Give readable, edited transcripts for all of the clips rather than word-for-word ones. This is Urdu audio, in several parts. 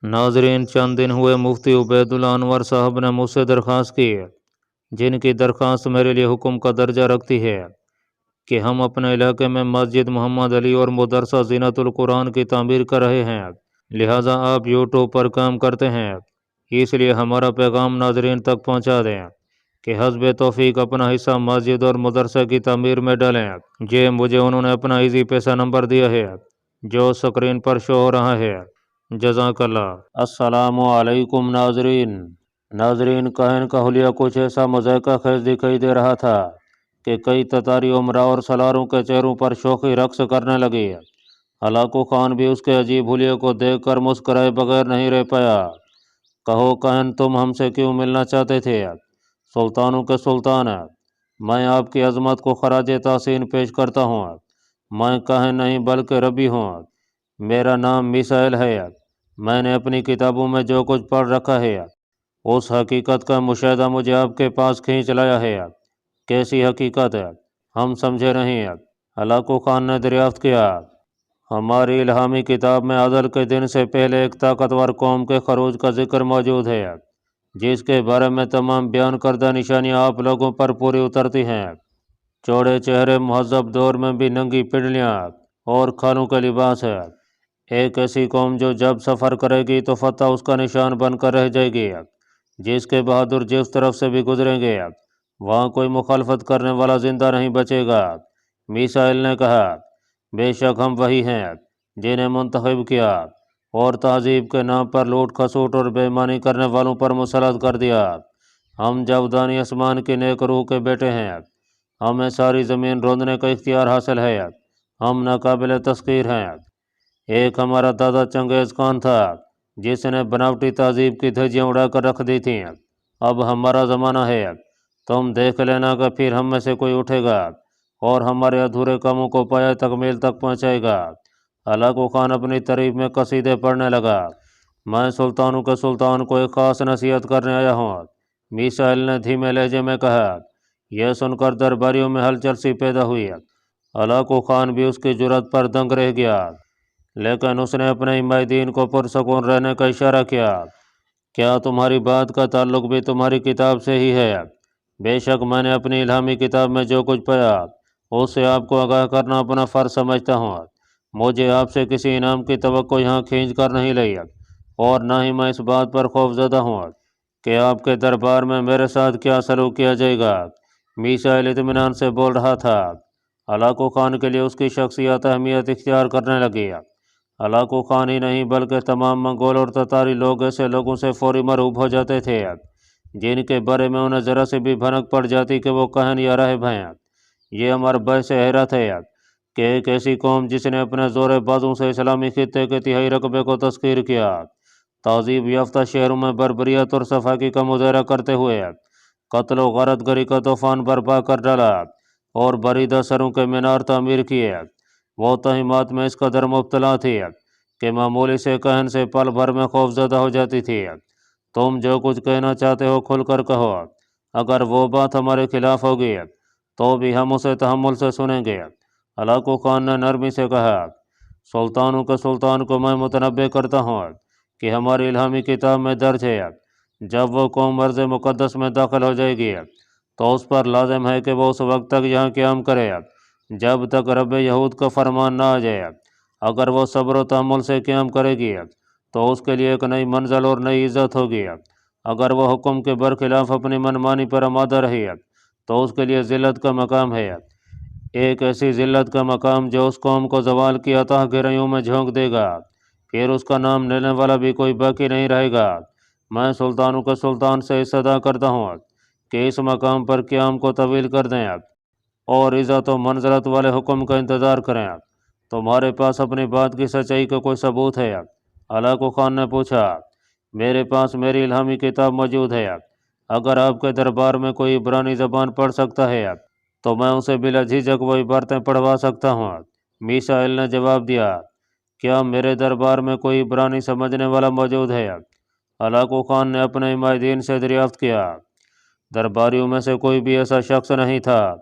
ناظرین، چند دن ہوئے مفتی عبیداللہ انور صاحب نے مجھ سے درخواست کی ہے، جن کی درخواست میرے لیے حکم کا درجہ رکھتی ہے کہ ہم اپنے علاقے میں مسجد محمد علی اور مدرسہ زینت القرآن کی تعمیر کر رہے ہیں۔ لہٰذا آپ یوٹیوب پر کام کرتے ہیں، اس لیے ہمارا پیغام ناظرین تک پہنچا دیں کہ حسب توفیق اپنا حصہ مسجد اور مدرسے کی تعمیر میں ڈالیں۔ یہ مجھے انہوں نے اپنا ایزی پیسہ نمبر دیا ہے جو سکرین پر شو ہو رہا ہے۔ جزاک اللہ۔ السلام علیکم ناظرین، کہن کا حلیہ کچھ ایسا مذائقہ خیز دکھائی دے رہا تھا کہ کئی تتاری عمرہ اور سلاروں کے چہروں پر شوخی رقص کرنے لگی۔ ہلاکو خان بھی اس کے عجیب حلیے کو دیکھ کر مسکرائے بغیر نہیں رہ پایا۔ کہو کہن، تم ہم سے کیوں ملنا چاہتے تھے؟ سلطانوں کے سلطان، میں آپ کی عظمت کو خراج تحسین پیش کرتا ہوں۔ میں کہن نہیں بلکہ ربی ہوں۔ میرا نام میسائل ہے۔ میں نے اپنی کتابوں میں جو کچھ پڑھ رکھا ہے اس حقیقت کا مشاہدہ مجھے آپ کے پاس کھینچ لایا ہے۔ کیسی حقیقت؟ ہم سمجھے نہیں۔ ہلاکو خان نے دریافت کیا۔ ہماری الہامی کتاب میں ازل کے دن سے پہلے ایک طاقتور قوم کے خروج کا ذکر موجود ہے، جس کے بارے میں تمام بیان کردہ نشانیاں آپ لوگوں پر پوری اترتی ہیں۔ چوڑے چہرے، مہذب دور میں بھی ننگی پنڈلیاں اور کھالوں کے لباس ہے۔ ایک ایسی قوم جو جب سفر کرے گی تو فتح اس کا نشان بن کر رہ جائے گی، جس کے بہادر جس طرف سے بھی گزریں گے وہاں کوئی مخالفت کرنے والا زندہ نہیں بچے گا۔ میسائل نے کہا، بے شک ہم وہی ہیں جنہیں منتخب کیا اور تہذیب کے نام پر لوٹ کھسوٹ اور بے ایمانی کرنے والوں پر مسلط کر دیا۔ ہم جاودانی آسمان کی نیک روح کے بیٹے ہیں۔ ہمیں ساری زمین روندنے کا اختیار حاصل ہے۔ ہم ناقابل تسخیر ہیں۔ ایک ہمارا دادا چنگیز خان تھا جس نے بناوٹی تہذیب کی دھجیاں اڑا کر رکھ دی تھیں۔ اب ہمارا زمانہ ہے۔ تم دیکھ لینا کہ پھر ہم میں سے کوئی اٹھے گا اور ہمارے ادھورے کاموں کو پایہ تکمیل تک پہنچائے گا۔ ہلاکو خان اپنی تعریف میں قصیدے پڑھنے لگا۔ میں سلطانوں کے سلطان کو ایک خاص نصیحت کرنے آیا ہوں، میسائل نے دھیمے لہجے میں کہا۔ یہ سن کر درباریوں میں ہلچل سی پیدا ہوئی۔ ہلاکو خان بھی اس کی جرأت پر دنگ رہ گیا، لیکن اس نے اپنے حمایتین کو پرسکون رہنے کا اشارہ کیا۔ کیا تمہاری بات کا تعلق بھی تمہاری کتاب سے ہی ہے؟ بے شک میں نے اپنی الہامی کتاب میں جو کچھ پایا اس سے آپ کو آگاہ کرنا اپنا فرض سمجھتا ہوں۔ مجھے آپ سے کسی انعام کی توقع یہاں کھینچ کر نہیں لی، اور نہ ہی میں اس بات پر خوف زدہ ہوں کہ آپ کے دربار میں میرے ساتھ کیا سلوک کیا جائے گا۔ میسائل اطمینان سے بول رہا تھا۔ ہلاکو خان کے لیے اس کی شخصیت اہمیت اختیار کرنے لگی۔ ہلاکو خان ہی نہیں بلکہ تمام منگول اور تتاری لوگ ایسے لوگوں سے فوری مرعوب ہو جاتے تھے جن کے بارے میں انہیں ذرا سے بھی بھنک پڑ جاتی کہ وہ کہن یا راہب ہیں۔ یہ ہمارا باعث حیرت ہے کہ ایک ایسی قوم جس نے اپنے زور بازوں سے اسلامی خطے کے تہائی رقبے کو تسخیر کیا، تہذیب یافتہ شہروں میں بربریت اور صفاقی کا مظاہرہ کرتے ہوئے قتل و غارت گری کا طوفان برپا کر ڈالا اور بریدہ سروں کے مینار تعمیر کیے، وہ توہمات میں اس قدر مبتلا تھی کہ معمولی سے کہن سے پل بھر میں خوف زدہ ہو جاتی تھی۔ تم جو کچھ کہنا چاہتے ہو کھل کر کہو، اگر وہ بات ہمارے خلاف ہوگی تو بھی ہم اسے تحمل سے سنیں گے۔ ہلاکو خان نے نرمی سے کہا، سلطانوں کے سلطان کو میں متنبہ کرتا ہوں کہ ہماری الہامی کتاب میں درج ہے جب وہ قوم ارض مقدس میں داخل ہو جائے گی تو اس پر لازم ہے کہ وہ اس وقت تک یہاں قیام کرے جب تک رب یہود کا فرمان نہ آ جائے۔ اگر وہ صبر و تحمل سے قیام کرے گی تو اس کے لیے ایک نئی منزل اور نئی عزت ہوگی۔ اگر وہ حکم کے برخلاف اپنی منمانی پر آمادہ رہی تو اس کے لیے ذلت کا مقام ہے، ایک ایسی ذلت کا مقام جو اس قوم کو زوال کی اتاہ گہرائیوں میں جھونک دے گا، پھر اس کا نام لینے والا بھی کوئی باقی نہیں رہے گا۔ میں سلطانوں کے سلطان سے استدعا کرتا ہوں کہ اس مقام پر قیام کو طویل کر دیں اور عزت و منزلت والے حکم کا انتظار کریں۔ تمہارے پاس اپنی بات کی سچائی کا کوئی ثبوت ہے؟ ہلاکو خان نے پوچھا۔ میرے پاس میری الہامی کتاب موجود ہے۔ اگر آپ کے دربار میں کوئی عبرانی زبان پڑھ سکتا ہے تو میں اسے بلا جھجک وہ عبارتیں پڑھوا سکتا ہوں۔ میسائل نے جواب دیا، کیا میرے دربار میں کوئی عبرانی سمجھنے والا موجود ہے؟ ہلاکو خان نے اپنے حمایتین سے دریافت کیا۔ درباریوں میں سے کوئی بھی ایسا شخص نہیں تھا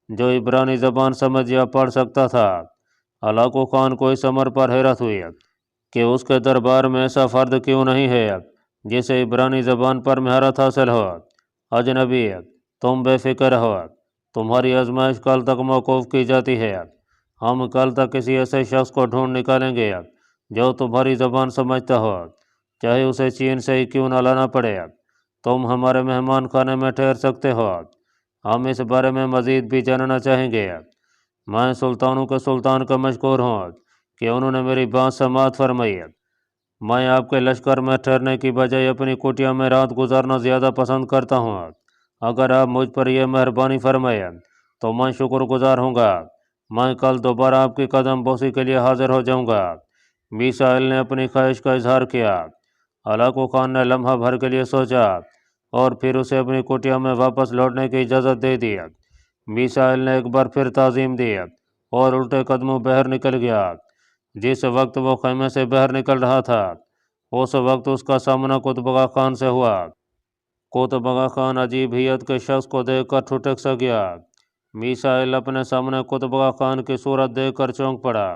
جو عبرانی زبان سمجھ یا پڑھ سکتا تھا۔ ہلاکو خان کو اس امر پر حیرت ہوئی کہ اس کے دربار میں ایسا فرد کیوں نہیں ہے جسے عبرانی زبان پر مہارت حاصل ہو۔ اجنبی، تم بے فکر ہو، تمہاری آزمائش کل تک موقوف کی جاتی ہے۔ ہم کل تک کسی ایسے شخص کو ڈھونڈ نکالیں گے جو تمہاری زبان سمجھتا ہو، چاہے اسے چین سے ہی کیوں نہ لانا پڑے۔ تم ہمارے مہمان خانے میں ٹھہر سکتے ہو، ہم اس بارے میں مزید بھی جاننا چاہیں گے۔ میں سلطانوں کے سلطان کا مشکور ہوں کہ انہوں نے میری بات سماعت فرمائی۔ میں آپ کے لشکر میں ٹھہرنے کی بجائے اپنی کوٹیا میں رات گزارنا زیادہ پسند کرتا ہوں۔ اگر آپ مجھ پر یہ مہربانی فرمائیں تو میں شکر گزار ہوں گا۔ میں کل دوبارہ آپ کی قدم بوسی کے لیے حاضر ہو جاؤں گا۔ میسائل نے اپنی خواہش کا اظہار کیا۔ ہلاکو خان نے لمحہ بھر کے لیے سوچا اور پھر اسے اپنی کوٹیا میں واپس لوٹنے کی اجازت دے دی۔ میسائل نے ایک بار پھر تعظیم دی اور الٹے قدموں باہر نکل گیا۔ جس وقت وہ خیمے سے باہر نکل رہا تھا اس وقت اس کا سامنا قطبگا خان سے ہوا۔ قطبگا خان عجیب ہیئت کے شخص کو دیکھ کر ٹھٹک سا گیا۔ میسائل اپنے سامنے قطبگا خان کی صورت دیکھ کر چونک پڑا۔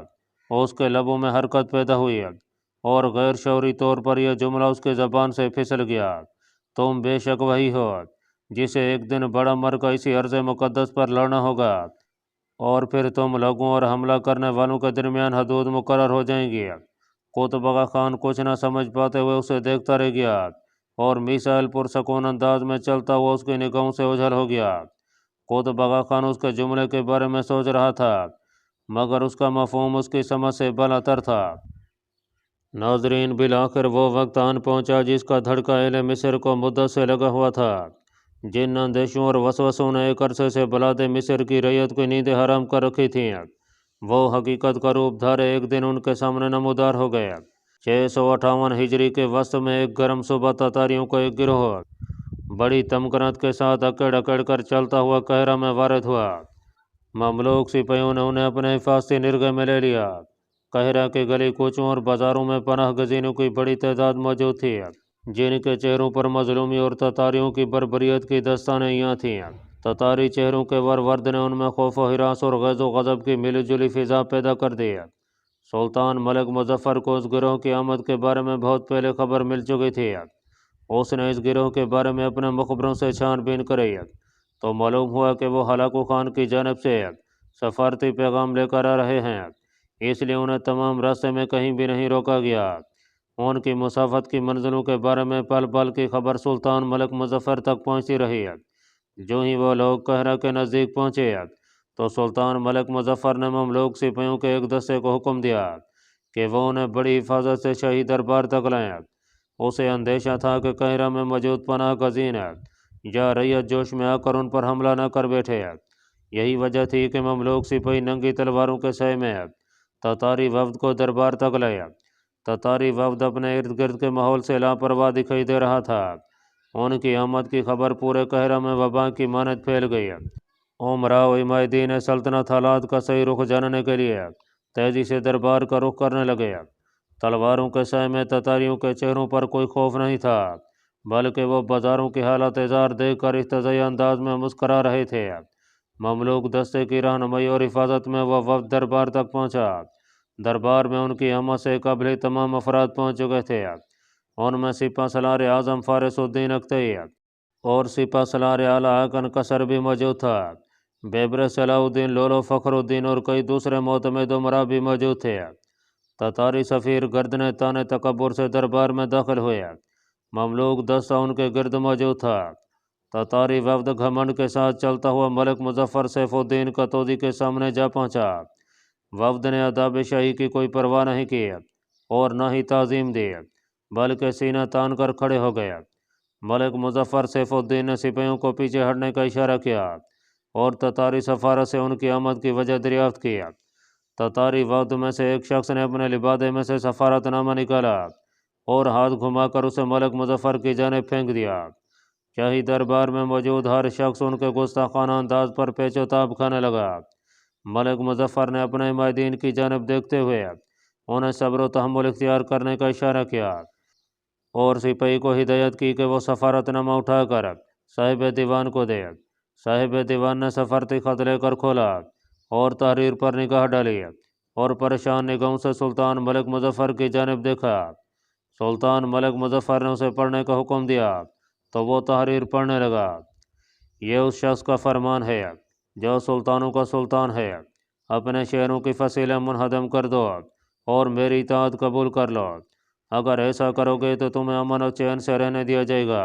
اس کے لبوں میں حرکت پیدا ہوئی اور غیر شعوری طور پر یہ جملہ اس کی زبان سے پھسل گیا، تم بے شک وہی ہو جسے ایک دن بڑا مر کر اسی عرض مقدس پر لڑنا ہوگا، اور پھر تم لوگوں اور حملہ کرنے والوں کے درمیان حدود مقرر ہو جائیں گی۔ قطبگا خان کچھ نہ سمجھ پاتے ہوئے اسے دیکھتا رہ گیا اور میسائل پرسکون انداز میں چلتا ہوا اس کی نگاہوں سے اوجھل ہو گیا۔ قطبگا خان اس کے جملے کے بارے میں سوچ رہا تھا مگر اس کا مفہوم اس کی سمجھ سے بالاتر تھا۔ ناظرین، بالآخر وہ وقت آن پہنچا جس کا دھڑکا اہل مصر کو مدت سے لگا ہوا تھا۔ جن اندیشوں اور وسوسوں نے ایک عرصے سے بلاد مصر کی رعیت کی نیندیں حرام کر رکھی تھیں، وہ حقیقت کا روپ دھارے ایک دن ان کے سامنے نمودار ہو گئے۔ 658 ہجری کے وسط میں ایک گرم صبح تتاریوں کا ایک گروہ بڑی تمکنت کے ساتھ اکڑ اکڑ کر چلتا ہوا قاہرہ میں وارد ہوا۔ مملوک سپاہیوں نے انہیں اپنے حفاظتی نرغے میں لے لیا۔ قاہرہ کے گلی کوچوں اور بازاروں میں پناہ گزینوں کی بڑی تعداد موجود تھی جن کے چہروں پر مظلومی اور تتاریوں کی بربریت کی دستانیں یاں تھیں۔ تتاری چہروں کے ورد نے ان میں خوف و ہراس اور غیظ و غضب کی ملی جلی فضا پیدا کر دی۔ سلطان ملک مظفر کو اس گروہ کی آمد کے بارے میں بہت پہلے خبر مل چکی تھی۔ اس نے اس گروہ کے بارے میں اپنے مخبروں سے چھان بین کری تو معلوم ہوا کہ وہ ہلاکو خان کی جانب سے سفارتی پیغام لے کر آ رہے ہیں، اس لیے انہیں تمام راستے میں کہیں بھی نہیں روکا گیا۔ ان کی مسافت کی منزلوں کے بارے میں پل پل کی خبر سلطان ملک مظفر تک پہنچتی رہی۔ جو ہی وہ لوگ قاہرہ کے نزدیک پہنچے تو سلطان ملک مظفر نے مملوک سپاہیوں کے ایک دستے کو حکم دیا کہ وہ انہیں بڑی حفاظت سے شاہی دربار تک لائیں۔ اسے اندیشہ تھا کہ قاہرہ میں موجود پناہ گزین یا رعیت جوش میں آ کر ان پر حملہ نہ کر بیٹھے۔ یہی وجہ تھی کہ مملوک سپاہی ننگی تلواروں کے سائے میں تتاری وفد کو دربار تک لائے۔ تتاری وفد اپنے ارد گرد کے ماحول سے لاپرواہ دکھائی دے رہا تھا۔ ان کی آمد کی خبر پورے قاہرہ میں وبا کی مانند پھیل گئی۔ امراء و عمائدین سلطنت حالات کا صحیح رخ جاننے کے لیے تیزی سے دربار کا رخ کرنے لگے۔ تلواروں کے سائے میں تتاریوں کے چہروں پر کوئی خوف نہیں تھا بلکہ وہ بازاروں کی حالت زار دیکھ کر احتجاجی انداز میں مسکرا رہے تھے۔ مملوک دستے کی رہنمائی اور حفاظت میں وہ وفد دربار تک پہنچا۔ دربار میں ان کی آمد سے قبل ہی تمام افراد پہنچ چکے تھے۔ ان میں سپہ سالار اعظم فارس الدین اکتئی اور سپہ سالار اعلیٰ حقن قصر بھی موجود تھا۔ بیبر صلاح الدین لولو فخر الدین اور کئی دوسرے معتمد امراء بھی موجود تھے۔ تتاری سفیر گردن تانے تکبر سے دربار میں داخل ہوئے۔ مملوک دستہ ان کے گرد موجود تھا۔ تتاری وفد گھمنڈ کے ساتھ چلتا ہوا ملک مظفر سیف الدین کتودی کے سامنے جا پہنچا۔ وفد نے آداب شاہی کی کوئی پرواہ نہیں کی اور نہ ہی تعظیم دی بلکہ سینہ تان کر کھڑے ہو گئے۔ ملک مظفر سیف الدین نے سپاہیوں کو پیچھے ہٹنے کا اشارہ کیا اور تتاری سفارت سے ان کی آمد کی وجہ دریافت کی۔ تتاری وفد میں سے ایک شخص نے اپنے لبادے میں سے سفارت نامہ نکالا اور ہاتھ گھما کر اسے ملک مظفر کی جانب پھینک دیا۔ شاہی دربار میں موجود ہر شخص ان کے گستاخانہ انداز پر پیچ و تاب کھانے لگا۔ ملک مظفر نے اپنے عمائدین کی جانب دیکھتے ہوئے انہیں صبر و تحمل اختیار کرنے کا اشارہ کیا اور سپاہی کو ہدایت کی کہ وہ سفارت نامہ اٹھا کر صاحب دیوان کو دے۔ صاحب دیوان نے سفارتی خط لے کر کھولا اور تحریر پر نگاہ ڈالی۔ اور پریشان نگاہوں سے سلطان ملک مظفر کی جانب دیکھا۔ سلطان ملک مظفر نے اسے پڑھنے کا حکم دیا تو وہ تحریر پڑھنے لگا۔ یہ اس شخص کا فرمان ہے جو سلطانوں کا سلطان ہے، اپنے شہروں کی فصیلیں منہدم کر دو اور میری اطاعت قبول کر لو۔ اگر ایسا کرو گے تو تمہیں امن و چین سے رہنے دیا جائے گا،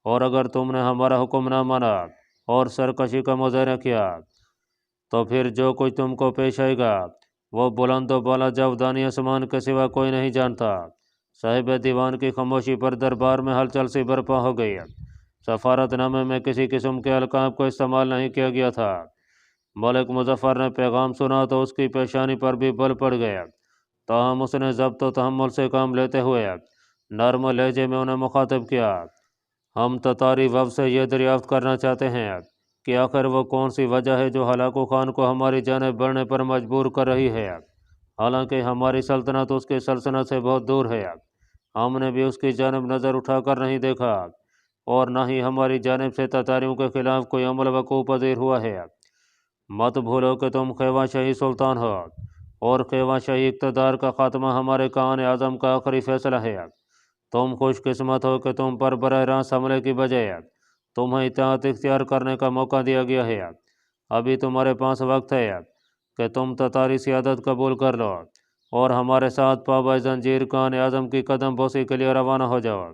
اور اگر تم نے ہمارا حکم نہ مانا اور سرکشی کا مظاہرہ کیا تو پھر جو کچھ تم کو پیش آئے گا وہ بلند و بالا جاودانی آسمان کے سوا کوئی نہیں جانتا۔ صاحب دیوان کی خاموشی پر دربار میں ہلچل سی برپا ہو گئی۔ سفارت نامے میں کسی قسم کے القاب کو استعمال نہیں کیا گیا تھا۔ ملک مظفر نے پیغام سنا تو اس کی پیشانی پر بھی بل پڑ گیا، تاہم اس نے ضبط و تحمل سے کام لیتے ہوئے نرم لہجے میں انہیں مخاطب کیا۔ ہم تتاری وفد سے یہ دریافت کرنا چاہتے ہیں کہ آخر وہ کون سی وجہ ہے جو ہلاکو خان کو ہماری جانب بڑھنے پر مجبور کر رہی ہے، حالانکہ ہماری سلطنت اس کی سلطنت سے بہت دور ہے۔ ہم نے بھی اس کی جانب نظر اٹھا کر نہیں دیکھا، اور نہ ہی ہماری جانب سے تتاریوں کے خلاف کوئی عمل وقوع پذیر ہوا ہے۔ مت بھولو کہ تم خیوہ شاہی سلطان ہو، اور خیوہ شاہی اقتدار کا خاتمہ ہمارے کان اعظم کا آخری فیصلہ ہے۔ تم خوش قسمت ہو کہ تم پر براہ راست حملے کی بجائے تمہیں اطاعت اختیار کرنے کا موقع دیا گیا ہے۔ ابھی تمہارے پاس وقت ہے کہ تم تتاری سیادت قبول کر لو اور ہمارے ساتھ پابہ زنجیر کان اعظم کی قدم بوسی کے لیے روانہ ہو جاؤ۔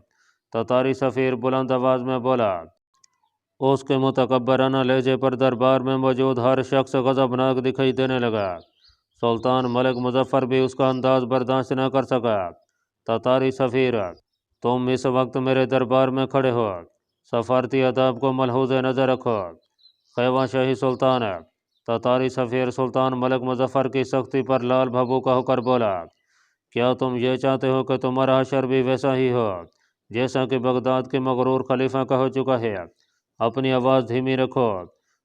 تتاری سفیر بلند آواز میں بولا۔ اس کے متکبرانہ لہجے پر دربار میں موجود ہر شخص غضبناک دکھائی دینے لگا۔ سلطان ملک مظفر بھی اس کا انداز برداشت نہ کر سکا۔ تتاری سفیر، تم اس وقت میرے دربار میں کھڑے ہو، سفارتی آداب کو ملحوظ نظر رکھو۔ خیوہ شاہی سلطان، تتاری سفیر سلطان ملک مظفر کی سختی پر لال بھبوکا ہو کر بولا، کیا تم یہ چاہتے ہو کہ تمہارا حشر بھی ویسا ہی ہو جیسا کہ بغداد کے مغرور خلیفہ کا ہو چکا ہے؟ اپنی آواز دھیمی رکھو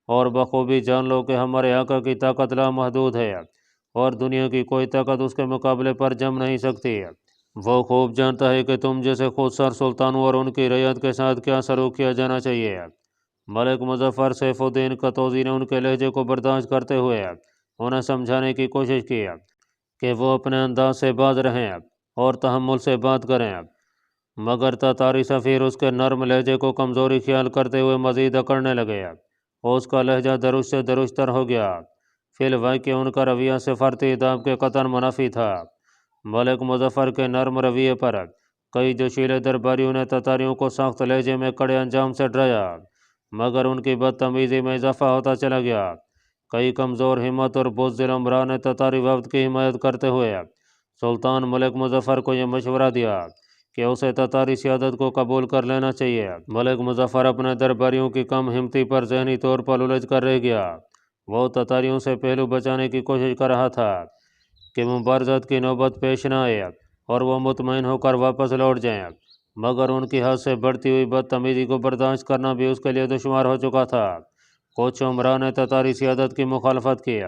اور بخوبی جان لو کہ ہمارے آقا کی طاقت لامحدود ہے، اور دنیا کی کوئی طاقت اس کے مقابلے پر جم نہیں سکتی۔ وہ خوب جانتا ہے کہ تم جیسے خود سر سلطانوں اور ان کی رعیت کے ساتھ کیا سلوک کیا جانا چاہیے۔ ملک مظفر سیف الدین قطوزی نے ان کے لہجے کو برداشت کرتے ہوئے انہیں سمجھانے کی کوشش کی کہ وہ اپنے انداز سے باز رہیں اور تحمل سے بات کریں، مگر تتاری سفیر اس کے نرم لہجے کو کمزوری خیال کرتے ہوئے مزید اکڑنے لگے۔ اس کا لہجہ درج سے درج تر ہو گیا۔ فی الواقع ان کا رویہ سفارتی آداب کے قطعاً منافی تھا۔ ملک مظفر کے نرم رویے پر کئی جوشیلے درباریوں نے تتاریوں کو سخت لہجے میں کڑے انجام سے ڈرایا، مگر ان کی بدتمیزی میں اضافہ ہوتا چلا گیا۔ کئی کمزور ہمت اور بزدل امراء نے تتاری وفد کی حمایت کرتے ہوئے سلطان ملک مظفر کو یہ مشورہ دیا کہ اسے تتاری سیادت کو قبول کر لینا چاہیے۔ ملک مظفر اپنے درباریوں کی کم ہمتی پر ذہنی طور پر الجھ کر رہ گیا۔ وہ تتاریوں سے پہلو بچانے کی کوشش کر رہا تھا کہ مبارزت کی نوبت پیش نہ آئے اور وہ مطمئن ہو کر واپس لوٹ جائیں، مگر ان کی حد سے بڑھتی ہوئی بدتمیزی کو برداشت کرنا بھی اس کے لیے دشوار ہو چکا تھا۔ کچھ امراء نے تتاری سیادت کی مخالفت کی،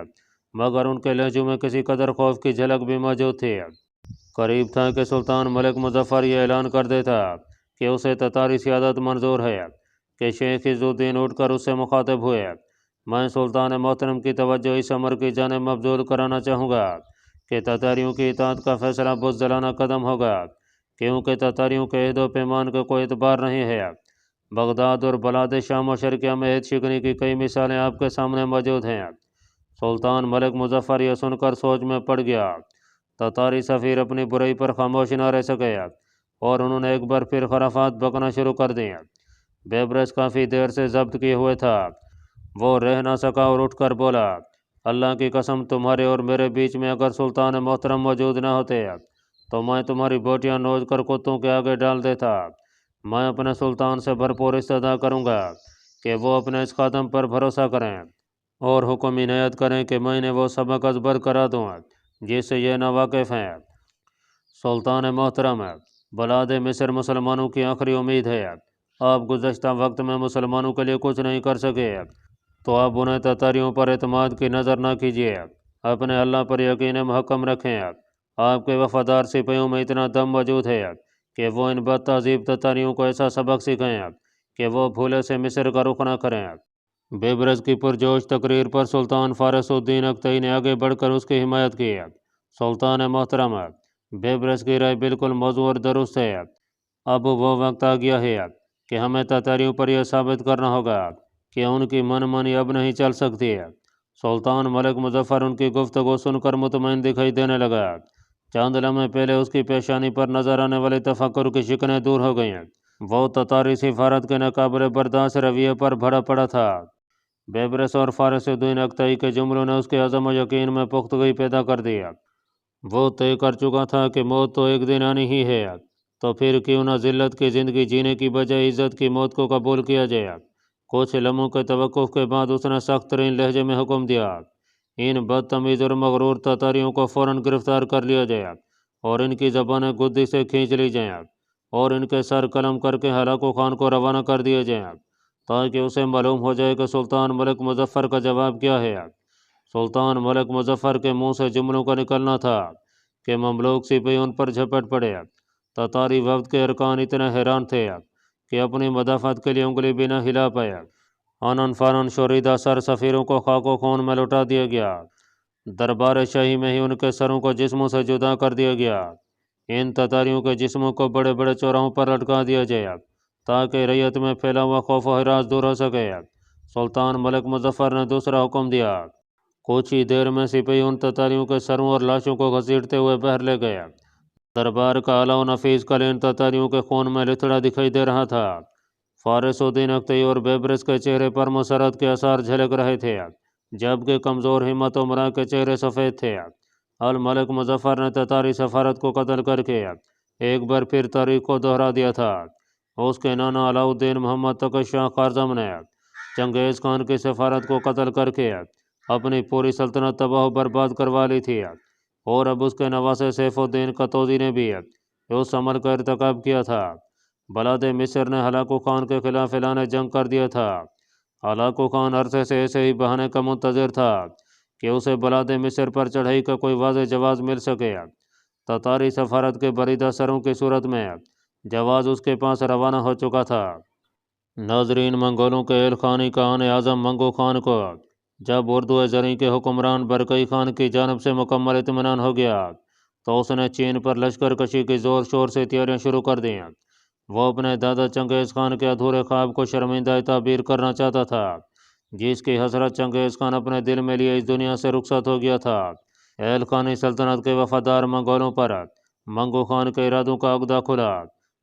مگر ان کے لہجوں میں کسی قدر خوف کی جھلک بھی موجود تھی۔ قریب تھا کہ سلطان ملک مظفر یہ اعلان کر دیتا کہ اسے تتاری سیادت منظور ہے کہ شیخ عز الدین اٹھ کر اس سے مخاطب ہوئے۔ میں سلطان محترم کی توجہ اس امر کی جانب مبذول کرانا چاہوں گا کہ تتاریوں کی اطاعت کا فیصلہ بزدلانہ قدم ہوگا، کیونکہ تتاریوں کے عہد و پیمان کا کوئی اعتبار نہیں ہے۔ بغداد اور بلاد شام و شرقیہ میں عہد شکنی کی کئی مثالیں آپ کے سامنے موجود ہیں۔ سلطان ملک مظفر یہ سن کر سوچ میں پڑ گیا۔ تتاری سفیر اپنی برائی پر خاموش نہ رہ سکے اور انہوں نے ایک بار پھر خرافات بکنا شروع کر دیں۔ بیبرس کافی دیر سے ضبط کیے ہوئے تھا، وہ رہ نہ سکا اور اٹھ کر بولا، اللہ کی قسم، تمہارے اور میرے بیچ میں اگر سلطان محترم موجود نہ ہوتے تو میں تمہاری بوٹیاں نوچ کر کتوں کے آگے ڈال دیتا۔ میں اپنے سلطان سے بھرپور استدعا کروں گا کہ وہ اپنے اس خادم پر بھروسہ کریں اور حکم عنایت کریں کہ میں انہیں وہ سبق ازبر کرا دوں جس سے یہ ناواقف ہیں۔ سلطان محترم، بلاد مصر مسلمانوں کی آخری امید ہے۔ آپ گزشتہ وقت میں مسلمانوں کے لیے کچھ نہیں کر سکے تو آپ انہیں تتاریوں پر اعتماد کی نظر نہ کیجیے، اپنے اللہ پر یقین محکم رکھیں۔ آپ کے وفادار سپاہیوں میں اتنا دم موجود ہے کہ وہ ان بد تہذیب تتاریوں کو ایسا سبق سکھائیں کہ وہ بھولے سے مصر کا رخ نہ کریں۔ بیبرس کی پرجوش تقریر پر سلطان فارس الدین اکتئی نے آگے بڑھ کر اس کی حمایت کی۔ سلطان محترم، بیبرس کی رائے بالکل موزوں اور درست ہے۔ اب وہ وقت آ گیا ہے کہ ہمیں تاتاریوں پر یہ ثابت کرنا ہوگا کہ ان کی من مانی اب نہیں چل سکتی۔ سلطان ملک مظفر ان کی گفتگو سن کر مطمئن دکھائی دینے لگا۔ چند لمحے پہلے اس کی پیشانی پر نظر آنے والے تفکر کی شکنیں دور ہو گئیں۔ وہ تتاری سفارت کے ناقابل برداشت رویے پر بھرا پڑا تھا۔ بیبرس اور فارس الدین اکتئی کے جملوں نے اس کے عزم و یقین میں پختگی پیدا کر دیا۔ وہ طے کر چکا تھا کہ موت تو ایک دن آنی ہی ہے، تو پھر کیوں نہ ذلت کی زندگی جینے کی بجائے عزت کی موت کو قبول کیا جائے۔ کچھ لمحوں کے توقف کے بعد اس نے سخت ترین لہجے میں حکم دیا، ان بدتمیز اور مغرور تاتاریوں کو فوراً گرفتار کر لیا جائے اور ان کی زبانیں گدی سے کھینچ لی جائیں اور ان کے سر قلم کر کے ہلاکو خان کو روانہ کر دیا جائیں، تاکہ اسے معلوم ہو جائے کہ سلطان ملک مظفر کا جواب کیا ہے۔ سلطان ملک مظفر کے منہ سے جملوں کا نکلنا تھا کہ مملوک سپاہی ان پر جھپٹ پڑے۔ تاتاری وفد کے ارکان اتنے حیران تھے کہ اپنی مدافعت کے لیے انگلی بھی نہ ہلا پائے۔ آنن فانن شوریدہ سر سفیروں کو خاک و خون میں لٹا دیا گیا۔ دربار شاہی میں ہی ان کے سروں کو جسموں سے جدا کر دیا گیا۔ ان تاتاریوں کے جسموں کو بڑے بڑے چوراہوں پر لٹکا دیا جائے تاکہ ریت میں پھیلا ہوا خوف و ہراس دور ہو سکے۔ سلطان ملک مظفر نے دوسرا حکم دیا۔ کچھ ہی دیر میں سپاہی ان تاتاریوں کے سروں اور لاشوں کو گھسیٹتے ہوئے باہر لے گئے۔ دربار کا اعلیٰ و نفیس کل ان تاتاریوں کے خون میں لتڑا دکھائی دے رہا تھا۔ فارس الدین اکتئی اور بیبرس کے چہرے پر مسرت کے آثار جھلک رہے تھے، جبکہ کمزور ہمت عمرا کے چہرے سفید تھے۔ الملک مظفر نے تتاری سفارت کو قتل کر کے ایک بار پھر تاریخ کو دہرا دیا تھا۔ اس کے نانا علاء الدین محمد تقی شاہ خارزم نے چنگیز خان کی سفارت کو قتل کر کے اپنی پوری سلطنت تباہ و برباد کروا لی تھی، اور اب اس کے نواسے سیف الدین قتوزی نے بھی اس عمل کا ارتکاب کیا تھا۔ بلاد مصر نے ہلاکو خان کے خلاف اعلان جنگ کر دیا تھا۔ ہلاکو خان عرصے سے ایسے ہی بہانے کا منتظر تھا کہ اسے بلاد مصر پر چڑھائی کا کوئی واضح جواز مل سکے۔ تتاری سفارت کے بریدہ سروں کی صورت میں جواز اس کے پاس روانہ ہو چکا تھا۔ ناظرین، منگولوں کے ایل خانی کا آن اعظم منگو خان کو جب اردو زریں کے حکمران برکئی خان کی جانب سے مکمل اطمینان ہو گیا تو اس نے چین پر لشکر کشی کی زور شور سے تیاریاں شروع کر دیں۔ وہ اپنے دادا چنگیز خان کے ادھورے خواب کو شرمندہ تعبیر کرنا چاہتا تھا، جس کی حسرت چنگیز خان اپنے دل میں لیے اس دنیا سے رخصت ہو گیا تھا۔ ایل خانی سلطنت کے وفادار منگولوں پر منگو خان کے ارادوں کا عقدہ کھلا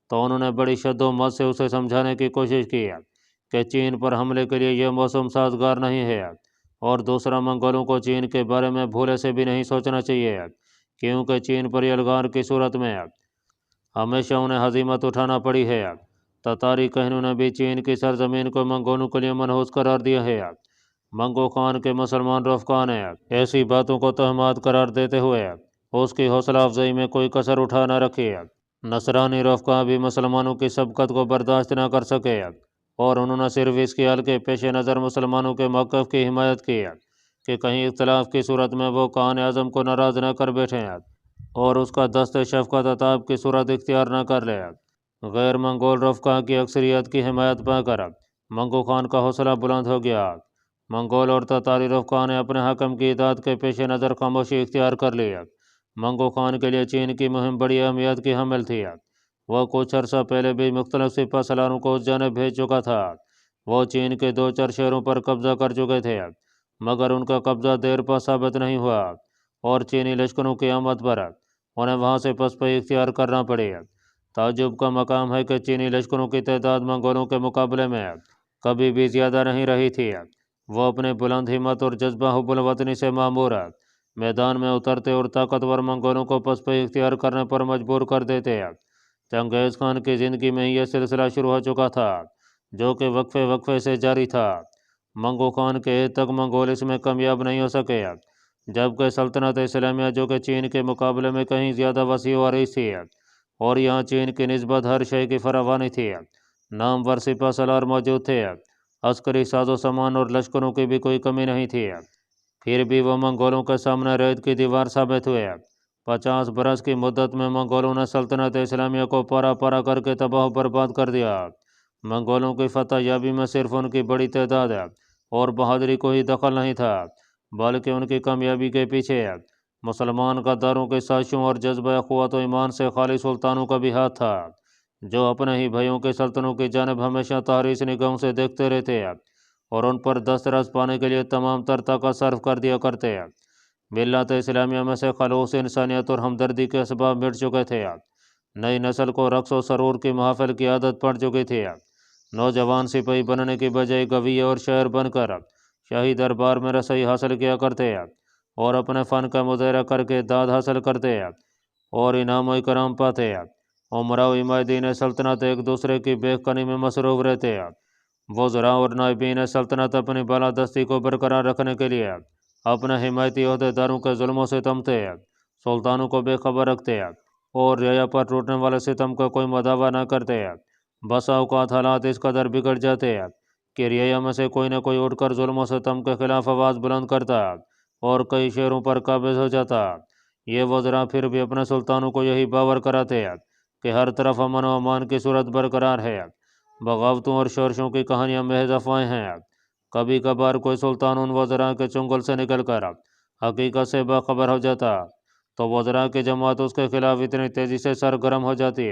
تو انہوں نے بڑی شد و مت سے اسے سمجھانے کی کوشش کی کہ چین پر حملے کے لیے یہ موسم سازگار نہیں ہے، اور دوسرا منگولوں کو چین کے بارے میں بھولے سے بھی نہیں سوچنا چاہیے، کیونکہ چین پر یلغار کی صورت میں ہمیشہ انہیں ہزیمت اٹھانا پڑی ہے۔ تتاری کہنوں نے بھی چین کی سرزمین کو منگولوں کے لیے منحوس قرار دیا ہے۔ منگو خان کے مسلمان رفقا نے ایسی باتوں کو تہمات قرار دیتے ہوئے اس کی حوصلہ افزائی میں کوئی کسر اٹھا نہ رکھی۔ نصرانی رفقا بھی مسلمانوں کی سبقت کو برداشت نہ کر سکے، اور انہوں نے صرف اس خیال کے پیش نظر مسلمانوں کے موقف کی حمایت کی کہ کہیں اختلاف کی صورت میں وہ قائد اعظم کو ناراض نہ کر بیٹھیں اور اس کا دست شفقت عتاب کی صورت اختیار نہ کر لے۔ غیر منگول رفقا کی اکثریت کی حمایت پا کر منگو خان کا حوصلہ بلند ہو گیا۔ منگول اور تتاری رفقا نے اپنے حاکم کی اطاعت کے پیش نظر خاموشی اختیار کر لی۔ منگو خان کے لیے چین کی مہم بڑی اہمیت کی حامل تھی۔ وہ کچھ عرصہ پہلے بھی مختلف سپہ سالاروں کو اس جانب بھیج چکا تھا۔ وہ چین کے 2-4 شہروں پر قبضہ کر چکے تھے، مگر ان کا قبضہ دیر پا ثابت نہیں ہوا اور چینی لشکروں کی آمد پر انہیں وہاں سے پسپائی اختیار کرنا پڑی۔ تعجب کا مقام ہے کہ چینی لشکروں کی تعداد منگولوں کے مقابلے میں کبھی بھی زیادہ نہیں رہی تھی۔ وہ اپنے بلند ہمت اور جذبہ حب الوطنی سے معمور میدان میں اترتے اور طاقتور منگولوں کو پسپائی اختیار کرنے پر مجبور کر دیتے۔ چنگیز خان کی زندگی میں یہ سلسلہ شروع ہو چکا تھا جو کہ وقفے وقفے سے جاری تھا۔ منگو خان کے عہد تک منگول اس میں کامیاب نہیں ہو سکے، جبکہ سلطنت اسلامیہ جو کہ چین کے مقابلے میں کہیں زیادہ وسیع و عریض تھی اور یہاں چین کی نسبت ہر شے کی فراوانی تھی، نامور سپہ سالار موجود تھے، عسکری ساز و سامان اور لشکروں کی بھی کوئی کمی نہیں تھی، پھر بھی وہ منگولوں کے سامنے ریت کی دیوار ثابت ہوئے۔ 50 برس کی مدت میں منگولوں نے سلطنت اسلامیہ کو پارا پارا کر کے تباہ و برباد کر دیا۔ منگولوں کی فتح یابی میں صرف ان کی بڑی تعداد اور بہادری کوئی دخل نہیں تھا، بلکہ ان کی کامیابی کے پیچھے مسلمان غداروں کی سازشوں اور جذبہ قوت و ایمان سے خالی سلطانوں کا بھی ہاتھ تھا، جو اپنے ہی بھائیوں کے سلطنوں کی جانب ہمیشہ تحریص نگاہوں سے دیکھتے رہتے اور ان پر دسترس پانے کے لیے تمام تر طاقت صرف کر دیا کرتے۔ ملت اسلامیہ میں سے خلوص انسانیت اور ہمدردی کے اسباب مٹ چکے تھے۔ نئی نسل کو رقص و سرور کی محافل کی عادت پڑ چکی تھی۔ نوجوان سپاہی بننے کی بجائے گویہ اور شاعر بن کر شاہی دربار میں رسائی حاصل کیا کرتے اور اپنے فن کا مظاہرہ کر کے داد حاصل کرتے اور انعام و اکرام پاتے۔ امراء و عمائدین سلطنت ایک دوسرے کی بیک کنی میں مصروف رہتے۔ وزراء اور نائبین سلطنت اپنی بالادستی کو برقرار رکھنے کے لیے اپنے حمایتی عہدیداروں کے ظلم و ستمتے سلطانوں کو بے خبر رکھتے اور رعایا پر ٹوٹنے والے ستم کا کوئی مداوع نہ کرتے۔ بسا اوقات حالات اس قدر بگڑ جاتے کہ رعایا میں سے کوئی نہ کوئی اٹھ کر ظلم و ستم کے خلاف آواز بلند کرتا اور کئی شہروں پر قابض ہو جاتا۔ یہ وزراء پھر بھی اپنے سلطانوں کو یہی باور کراتے کہ ہر طرف امن و امان کی صورت برقرار ہے۔ بغاوتوں اور شورشوں کی کہانیاں محض افواہیں ہیں۔ کبھی کبھار کوئی سلطان ان وزراء کے چنگل سے نکل کر حقیقت سے باخبر ہو جاتا تو وزراء کی جماعت اس کے خلاف اتنی تیزی سے سرگرم ہو جاتی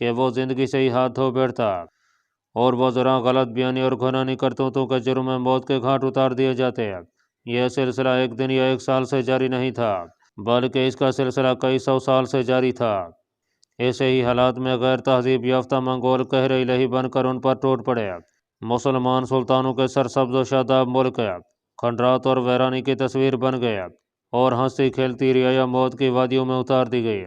کہ وہ زندگی سے ہی ہاتھ دھو بیٹھتا اور وزراء غلط بیانی اور گھنانی کرتوتوں کے جرم میں موت کے گھاٹ اتار دیے جاتے۔ یہ سلسلہ ایک دن یا ایک سال سے جاری نہیں تھا، بلکہ اس کا سلسلہ کئی سو سال سے جاری تھا۔ ایسے ہی حالات میں غیر تہذیب یافتہ منگول قہر الہی بن کر ان پر ٹوٹ پڑے۔ مسلمان سلطانوں کے سرسبز و شاداب ملک کھنڈرات اور ویرانی کی تصویر بن گئے اور ہنستی کھیلتی رعایا موت کی وادیوں میں اتار دی گئی۔